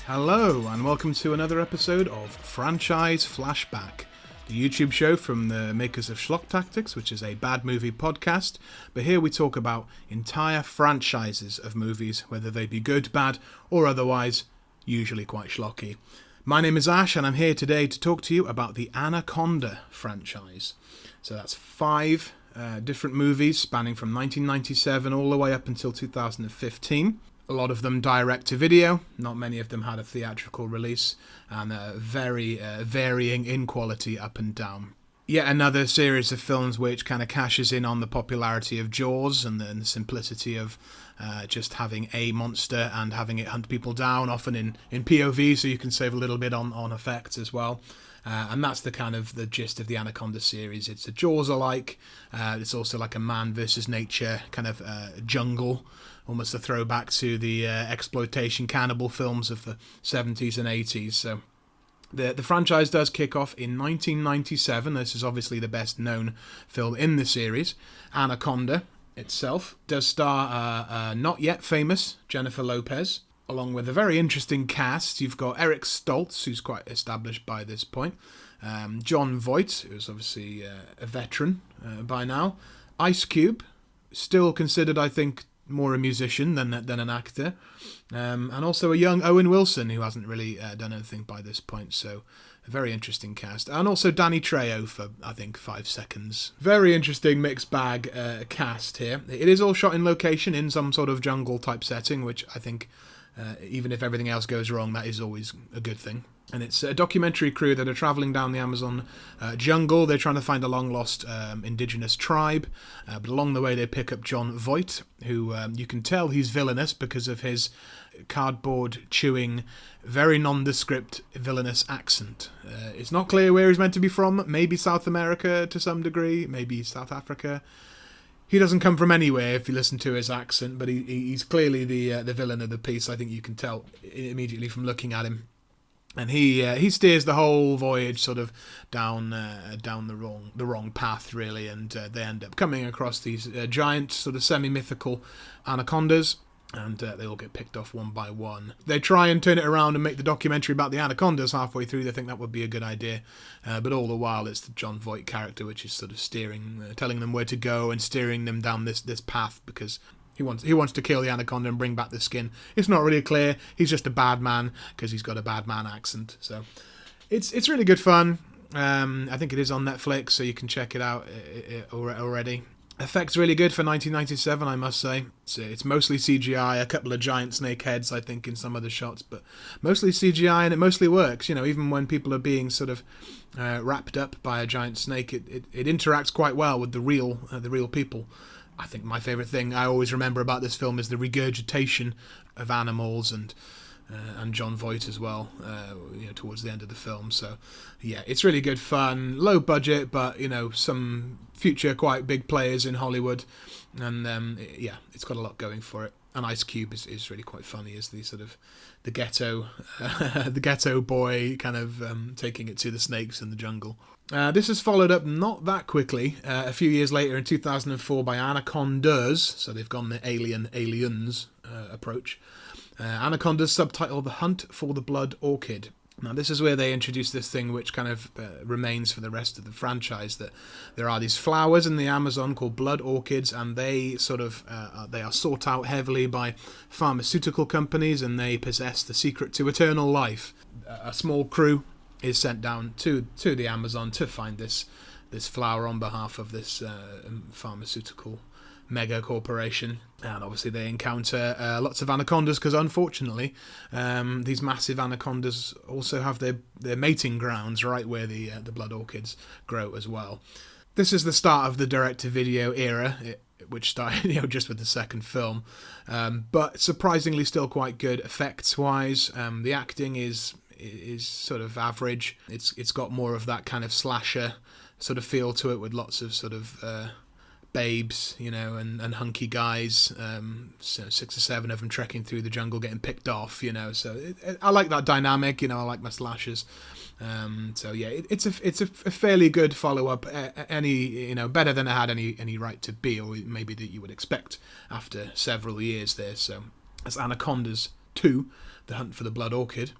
Hello, and welcome to another episode of Franchise Flashback, the YouTube show from the makers of Schlock Tactics, which is a bad movie podcast. But here we talk about entire franchises of movies, whether they be good, bad, or otherwise, usually quite schlocky. My name is Ash, and I'm here today to talk to you about the Anaconda franchise. So that's 5 different movies spanning from 1997 all the way up until 2015. A lot of them direct-to-video, not many of them had a theatrical release, and very varying in quality up and down. Yet another series of films which kind of cashes in on the popularity of Jaws and the simplicity of just having a monster and having it hunt people down, often in POV, so you can save a little bit on effects as well. And that's the kind of the gist of the Anaconda series. It's a Jaws-alike. It's also like a man versus nature kind of jungle, almost a throwback to the exploitation cannibal films of the 70s and 80s. So the franchise does kick off in 1997. This is obviously the best known film in the series. Anaconda itself does star not yet famous Jennifer Lopez, along with a very interesting cast. You've got Eric Stoltz, who's quite established by this point. Jon Voight, who's obviously a veteran by now. Ice Cube, still considered, I think, more a musician than an actor. And also a young Owen Wilson, who hasn't really done anything by this point. So a very interesting cast. And also Danny Trejo for, I think, 5 seconds. Very interesting mixed bag cast here. It is all shot in location in some sort of jungle type setting, which I think, even if everything else goes wrong, that is always a good thing. And it's a documentary crew that are travelling down the Amazon jungle. They're trying to find a long-lost indigenous tribe. But along the way, they pick up Jon Voight, who you can tell he's villainous because of his cardboard-chewing, very nondescript, villainous accent. It's not clear where he's meant to be from. Maybe South America to some degree. Maybe South Africa. He doesn't come from anywhere if you listen to his accent, but he's clearly the villain of the piece. I think you can tell immediately from looking at him. And he steers the whole voyage sort of down the wrong path, really, and they end up coming across these giant sort of semi-mythical anacondas, and they all get picked off one by one. They try and turn it around and make the documentary about the anacondas halfway through. They think that would be a good idea, but all the while it's the Jon Voight character which is sort of steering, telling them where to go and steering them down this path, because He wants to kill the anaconda and bring back the skin. It's not really clear. He's just a bad man because he's got a bad man accent. So it's really good fun. I think it is on Netflix, so you can check it out already. Effects really good for 1997, I must say. It's mostly CGI, a couple of giant snake heads, I think, in some of the shots, but mostly CGI, and it mostly works. You know, even when people are being sort of wrapped up by a giant snake, it interacts quite well with the real people. I think my favourite thing I always remember about this film is the regurgitation of animals and Jon Voight as well, towards the end of the film. So, yeah, it's really good fun, low budget, but, some future quite big players in Hollywood. And, it's got a lot going for it. And Ice Cube is really quite funny as the sort of the ghetto boy kind of taking it to the snakes in the jungle. This is followed up not that quickly, a few years later in 2004 by Anacondas, so they've gone the aliens approach. Anacondas, subtitled The Hunt for the Blood Orchid. Now this is where they introduce this thing which kind of remains for the rest of the franchise, that there are these flowers in the Amazon called blood orchids, and they sort of they are sought out heavily by pharmaceutical companies, and they possess the secret to eternal life. A small crew is sent down to the Amazon to find this flower on behalf of this pharmaceutical mega corporation, and obviously they encounter lots of anacondas, because unfortunately these massive anacondas also have their mating grounds right where the blood orchids grow as well. This is the start of the direct-to-video era, which started just with the second film, but surprisingly still quite good effects-wise. The acting is sort of average. It's got more of that kind of slasher sort of feel to it, with lots of sort of babes, and hunky guys, so 6 or 7 of them trekking through the jungle getting picked off, so I like that dynamic, I like my slashers. So yeah, it's a fairly good follow-up, better than it had any right to be, or maybe that you would expect after several years there. So that's Anacondas 2, The Hunt for the Blood Orchid.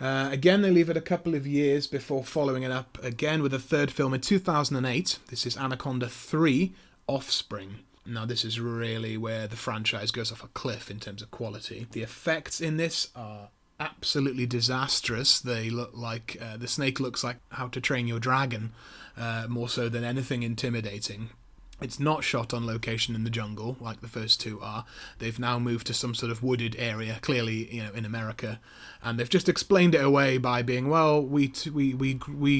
Again, they leave it a couple of years before following it up again with a third film in 2008. This is Anaconda 3, Offspring. Now, this is really where the franchise goes off a cliff in terms of quality. The effects in this are absolutely disastrous. They look like, the snake looks like How to Train Your Dragon, more so than anything intimidating. It's not shot on location in the jungle like the first two are. They've now moved to some sort of wooded area, clearly, in America, and they've just explained it away by being, well, we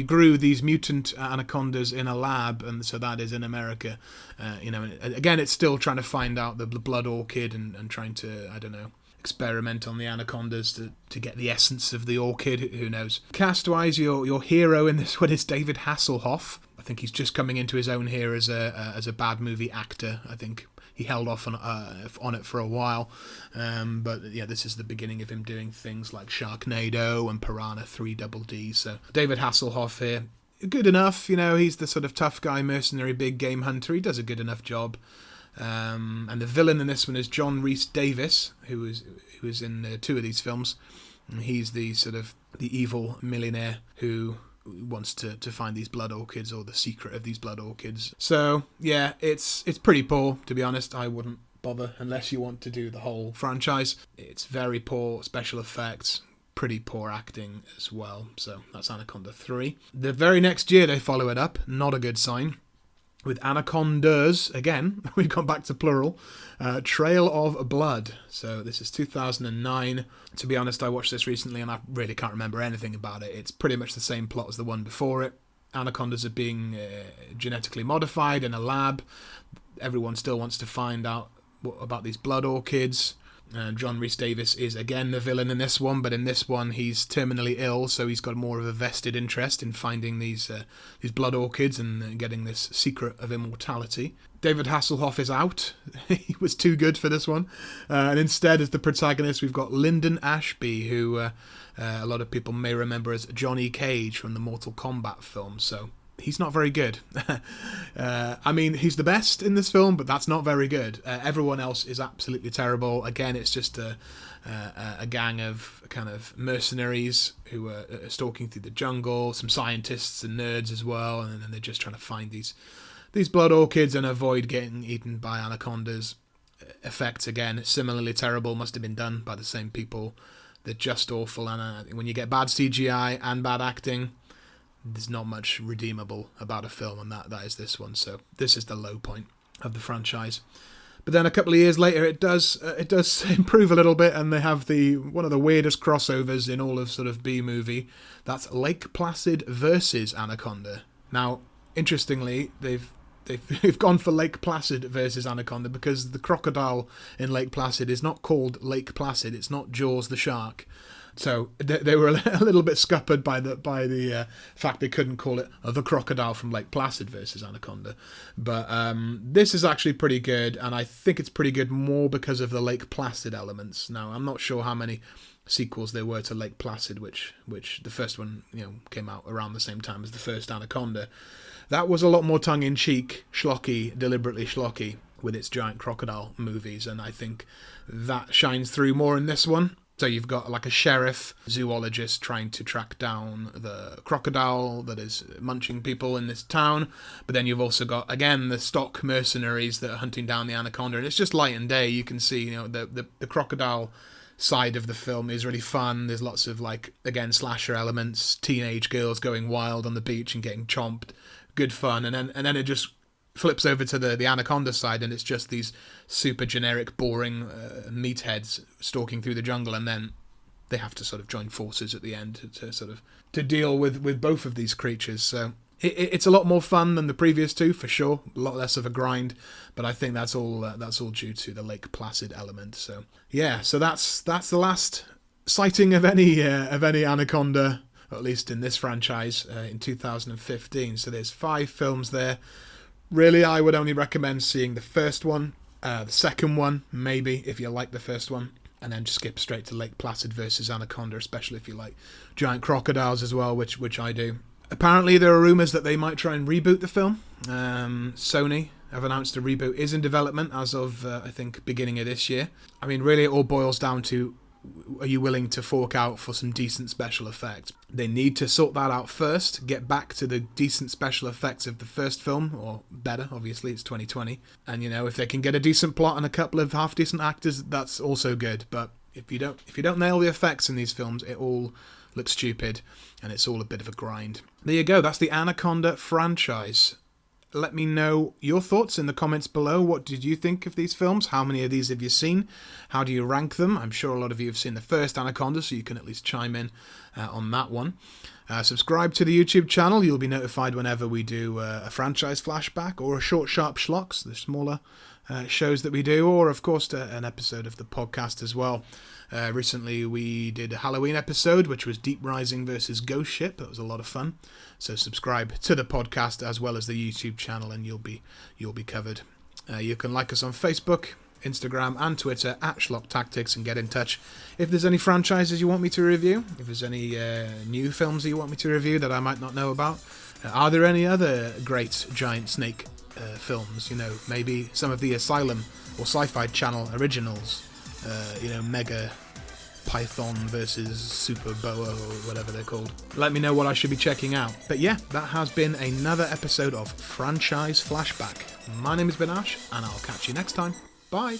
grew these mutant anacondas in a lab, and so that is in America. Again, it's still trying to find out the blood orchid and trying to, I don't know, experiment on the anacondas to get the essence of the orchid. Who knows? Cast-wise, your hero in this one is David Hasselhoff. I think he's just coming into his own here as a bad movie actor. I think he held off on it for a while, but yeah, this is the beginning of him doing things like Sharknado and Piranha 3DD. So David Hasselhoff here, good enough. He's the sort of tough guy, mercenary, big game hunter. He does a good enough job. And the villain in this one is John Rhys Davies, who was in two of these films. And he's the sort of the evil millionaire who wants to find these blood orchids, or the secret of these blood orchids. So yeah, it's pretty poor, to be honest. I wouldn't bother unless you want to do the whole franchise. It's very poor special effects, pretty poor acting as well. So that's Anaconda 3. The very next year they follow it up, not a good sign, with Anacondas, again, we've gone back to plural, Trail of Blood. So this is 2009. To be honest, I watched this recently and I really can't remember anything about it. It's pretty much the same plot as the one before it. Anacondas are being genetically modified in a lab. Everyone still wants to find out about these blood orchids. John Rhys Davies is again the villain in this one, but in this one he's terminally ill, so he's got more of a vested interest in finding these blood orchids and getting this secret of immortality. David Hasselhoff is out. He was too good for this one. And instead, as the protagonist, we've got Lyndon Ashby, who a lot of people may remember as Johnny Cage from the Mortal Kombat film. So he's not very good. I mean, he's the best in this film, but that's not very good. Everyone else is absolutely terrible. Again, it's just a gang of kind of mercenaries who are stalking through the jungle, some scientists and nerds as well, and then they're just trying to find these blood orchids and avoid getting eaten by anacondas. Effects, again, similarly terrible, must have been done by the same people. They're just awful, and when you get bad CGI and bad acting, there's not much redeemable about a film, and that is this one. So this is the low point of the franchise. But then a couple of years later, it does improve a little bit, and they have one of the weirdest crossovers in all of sort of B movie. That's Lake Placid versus Anaconda. Now, interestingly, they've gone for Lake Placid versus Anaconda because the crocodile in Lake Placid is not called Lake Placid. It's not Jaws the shark. So they were a little bit scuppered by the fact they couldn't call it the crocodile from Lake Placid versus Anaconda. But this is actually pretty good, and I think it's pretty good more because of the Lake Placid elements. Now, I'm not sure how many sequels there were to Lake Placid, which the first one came out around the same time as the first Anaconda. That was a lot more tongue-in-cheek, schlocky, deliberately schlocky with its giant crocodile movies, and I think that shines through more in this one. So you've got like a sheriff, zoologist trying to track down the crocodile that is munching people in this town. But then you've also got, again, the stock mercenaries that are hunting down the anaconda. And it's just light and day. You can see, the crocodile side of the film is really fun. There's lots of, like, again, slasher elements, teenage girls going wild on the beach and getting chomped. Good fun. And then it just flips over to the Anaconda side, and it's just these super generic, boring meatheads stalking through the jungle, and then they have to sort of join forces at the end to deal with both of these creatures. So it's a lot more fun than the previous two, for sure. A lot less of a grind, but I think that's all due to the Lake Placid element. So yeah, so that's the last sighting of any Anaconda, at least in this franchise, in 2015. So there's 5 films there. Really, I would only recommend seeing the first one, the second one, maybe, if you like the first one, and then just skip straight to Lake Placid versus Anaconda, especially if you like giant crocodiles as well, which I do. Apparently, there are rumours that they might try and reboot the film. Sony have announced a reboot is in development as of, I think, beginning of this year. I mean, really, it all boils down to are you willing to fork out for some decent special effects? They need to sort that out first, get back to the decent special effects of the first film, or better, obviously, it's 2020. And, you know, if they can get a decent plot and a couple of half-decent actors, that's also good. But if you don't nail the effects in these films, it all looks stupid, and it's all a bit of a grind. There you go, that's the Anaconda franchise. Let me know your thoughts in the comments below. What did you think of these films? How many of these have you seen? How do you rank them? I'm sure a lot of you have seen the first Anaconda, so you can at least chime in on that one. Subscribe to the YouTube channel. You'll be notified whenever we do a franchise flashback or a short sharp schlocks, the smaller shows that we do, or of course an episode of the podcast as well. Recently we did a Halloween episode, which was Deep Rising versus Ghost Ship. That was a lot of fun. So subscribe to the podcast as well as the YouTube channel, and you'll be covered. You can like us on Facebook, Instagram, and Twitter at Schlock Tactics, and get in touch if there's any franchises you want me to review. If there's any new films that you want me to review that I might not know about. Are there any other great giant snake films? You know, maybe some of the Asylum or Sci-Fi Channel originals. You know, Mega Python versus Super Boa, or whatever they're called. Let me know what I should be checking out. But yeah, that has been another episode of Franchise Flashback. My name is Binash, and I'll catch you next time. Bye!